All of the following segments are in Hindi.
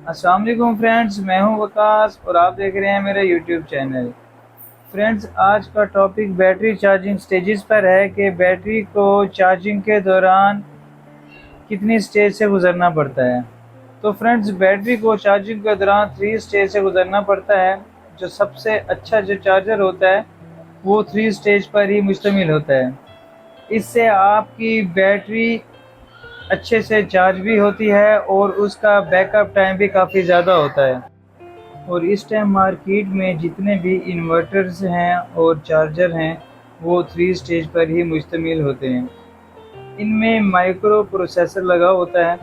अस्सलाम वालेकुम फ्रेंड्स, मैं हूं वकास और आप देख रहे हैं मेरा यूट्यूब चैनल। फ्रेंड्स, आज का टॉपिक बैटरी चार्जिंग स्टेजेस पर है कि बैटरी को चार्जिंग के दौरान कितनी स्टेज से गुजरना पड़ता है। तो फ्रेंड्स, बैटरी को चार्जिंग के दौरान 3 स्टेज से गुजरना पड़ता है। जो सबसे अच्छा जो चार्जर होता है वो 3 स्टेज पर ही मुश्तमिल होता है। इससे आपकी बैटरी अच्छे से चार्ज भी होती है और उसका बैकअप टाइम भी काफ़ी ज़्यादा होता है। और इस टाइम मार्केट में जितने भी इन्वर्टर्स हैं और चार्जर हैं वो 3 स्टेज पर ही मुश्तमिल होते हैं। इनमें माइक्रो प्रोसेसर लगा होता है,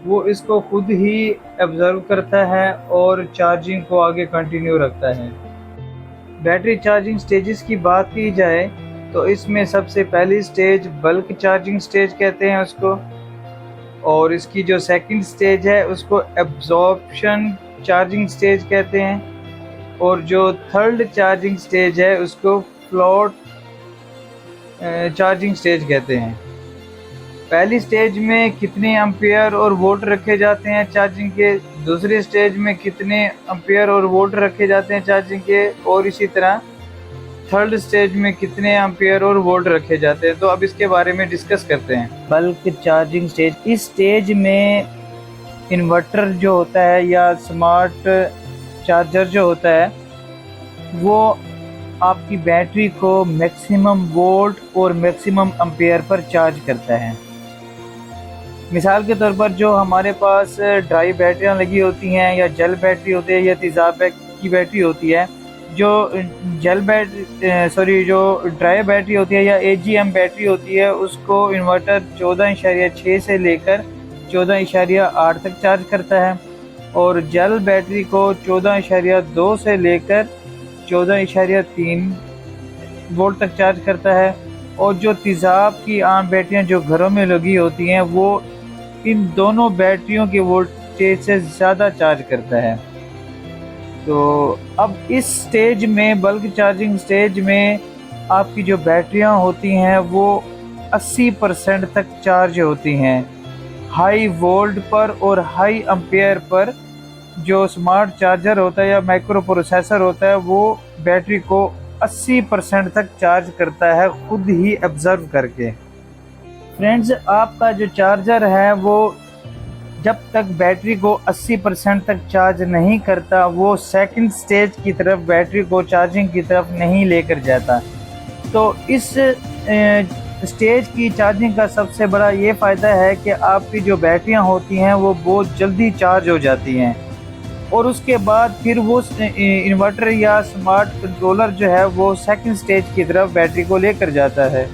वो इसको खुद ही ऑब्जर्व करता है और चार्जिंग को आगे कंटिन्यू रखता है। बैटरी चार्जिंग स्टेजेस की बात की जाए तो इसमें सबसे पहली स्टेज बल्क चार्जिंग स्टेज कहते हैं उसको, और इसकी जो सेकंड स्टेज है उसको एब्जॉर्प्शन चार्जिंग स्टेज कहते हैं, और जो थर्ड चार्जिंग स्टेज है उसको फ्लोट चार्जिंग स्टेज कहते हैं। पहली स्टेज में कितने एम्पियर और वोल्ट रखे जाते हैं चार्जिंग के, दूसरी स्टेज में कितने एम्पियर और वोल्ट रखे जाते हैं चार्जिंग के, और इसी तरह थर्ड स्टेज में कितने एम्पियर और वोल्ट रखे जाते हैं। तो अब इसके बारे में डिस्कस करते हैं। बल्क चार्जिंग स्टेज, इस स्टेज में इन्वर्टर जो होता है या स्मार्ट चार्जर जो होता है वो आपकी बैटरी को मैक्सिमम वोल्ट और मैक्सिमम एम्पियर पर चार्ज करता है। मिसाल के तौर पर जो हमारे पास ड्राई बैटरियां लगी होती हैं या जेल बैटरी होती है या तेज़ाब की बैटरी होती है, जो जो ड्राई बैटरी होती है या AGM बैटरी होती है उसको इन्वर्टर 14.6 से लेकर 14.8 तक चार्ज करता है, और जेल बैटरी को 14.2 से लेकर 14.3 वोल्ट तक चार्ज करता है। और जो तेज़ाब की आम बैटरियां जो घरों में लगी होती हैं वो इन दोनों बैटरियों के वोल्टेज से ज़्यादा चार्ज करता है। तो अब इस स्टेज में, बल्क चार्जिंग स्टेज में, आपकी जो बैटरियां होती हैं वो 80% तक चार्ज होती हैं। हाई वोल्ट पर और हाई एम्पियर पर जो स्मार्ट चार्जर होता है या माइक्रो प्रोसेसर होता है वो बैटरी को 80% तक चार्ज करता है खुद ही ऑब्जर्व करके। फ्रेंड्स, आपका जो चार्जर है वो जब तक बैटरी को 80% तक चार्ज नहीं करता वो सेकंड स्टेज की तरफ बैटरी को चार्जिंग की तरफ नहीं लेकर जाता। तो इस स्टेज की चार्जिंग का सबसे बड़ा ये फ़ायदा है कि आपकी जो बैटरियां होती हैं वो बहुत जल्दी चार्ज हो जाती हैं, और उसके बाद फिर वो इन्वर्टर या स्मार्ट कंट्रोलर जो है वो सेकंड स्टेज की तरफ बैटरी को लेकर जाता है।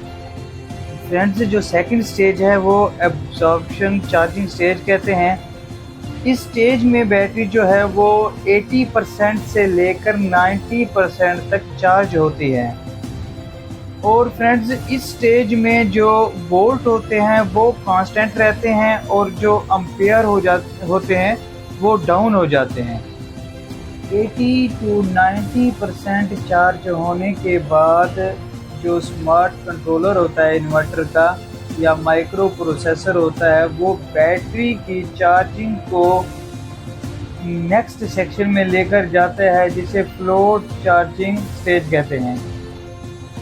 फ्रेंड्स, जो सेकंड स्टेज है वो एब्जॉर्प्शन चार्जिंग स्टेज कहते हैं। इस स्टेज में बैटरी जो है वो 80% से लेकर 90% तक चार्ज होती है। और फ्रेंड्स, इस स्टेज में जो वोल्ट होते हैं वो कांस्टेंट रहते हैं और जो एम्पियर होते हैं वो डाउन हो जाते हैं। 80 to 90% चार्ज होने के बाद जो स्मार्ट कंट्रोलर होता है इन्वर्टर का या माइक्रो प्रोसेसर होता है वो बैटरी की चार्जिंग को नेक्स्ट सेक्शन में लेकर जाता है जिसे फ्लोट चार्जिंग स्टेज कहते हैं।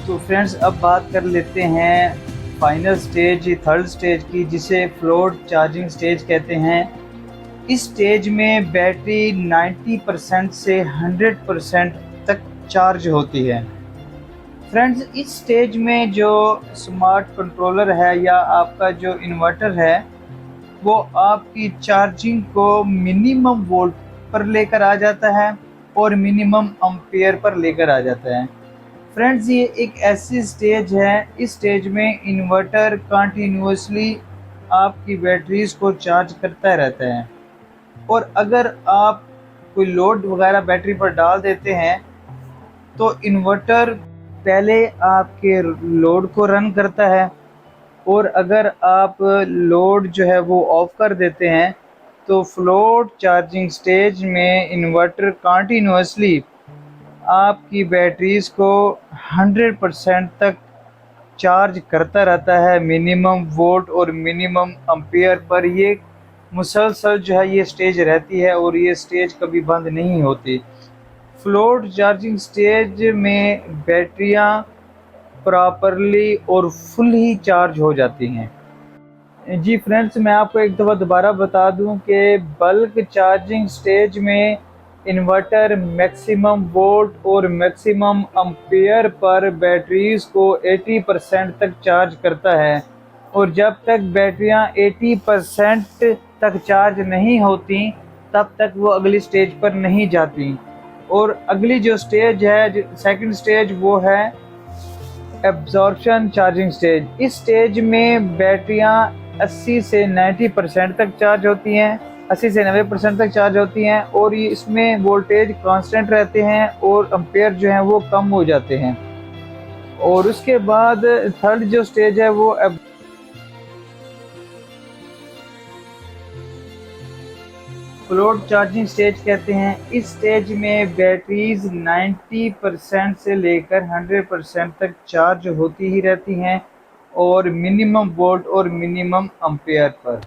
तो फ्रेंड्स, अब बात कर लेते हैं फाइनल स्टेज, थर्ड स्टेज की, जिसे फ्लोट चार्जिंग स्टेज कहते हैं। इस स्टेज में बैटरी 90% से 100% तक चार्ज होती है। फ्रेंड्स, इस स्टेज में जो स्मार्ट कंट्रोलर है या आपका जो इन्वर्टर है वो आपकी चार्जिंग को मिनिमम वोल्ट पर लेकर आ जाता है और मिनिमम एम्पियर पर लेकर आ जाता है। फ्रेंड्स, ये एक ऐसी स्टेज है, इस स्टेज में इन्वर्टर कंटिन्यूसली आपकी बैटरीज को चार्ज करता रहता है, और अगर आप कोई लोड वगैरह बैटरी पर डाल देते हैं तो इन्वर्टर पहले आपके लोड को रन करता है, और अगर आप लोड जो है वो ऑफ कर देते हैं तो फ्लोट चार्जिंग स्टेज में इन्वर्टर कंटिन्यूसली आपकी बैटरीज को 100% तक चार्ज करता रहता है मिनिमम वोल्ट और मिनिमम एम्पियर पर। ये मुसलसल जो है ये स्टेज रहती है और ये स्टेज कभी बंद नहीं होती। फ्लोट चार्जिंग स्टेज में बैटरियां प्रॉपरली और फुल ही चार्ज हो जाती हैं। जी फ्रेंड्स, मैं आपको एक दफ़ा दोबारा बता दूं कि बल्क चार्जिंग स्टेज में इन्वर्टर मैक्सिमम वोल्ट और मैक्सिमम एम्पेयर पर बैटरीज को 80% तक चार्ज करता है, और जब तक बैटरियां 80% तक चार्ज नहीं होती तब तक वो अगली स्टेज पर नहीं जाती। और अगली जो स्टेज है, सेकंड स्टेज, वो है एब्जॉर्प्शन चार्जिंग स्टेज। इस स्टेज में बैटरियां 80 से 90% तक चार्ज होती हैं, 80 से 90% तक चार्ज होती हैं, और ये इसमें वोल्टेज कांस्टेंट रहते हैं और एम्पेयर जो हैं वो कम हो जाते हैं। और उसके बाद थर्ड जो स्टेज है वो फ्लोट चार्जिंग स्टेज कहते हैं। इस स्टेज में बैटरीज 90% से लेकर 100% तक चार्ज होती ही रहती हैं, और मिनिमम वोल्ट और मिनिमम एम्पेयर पर।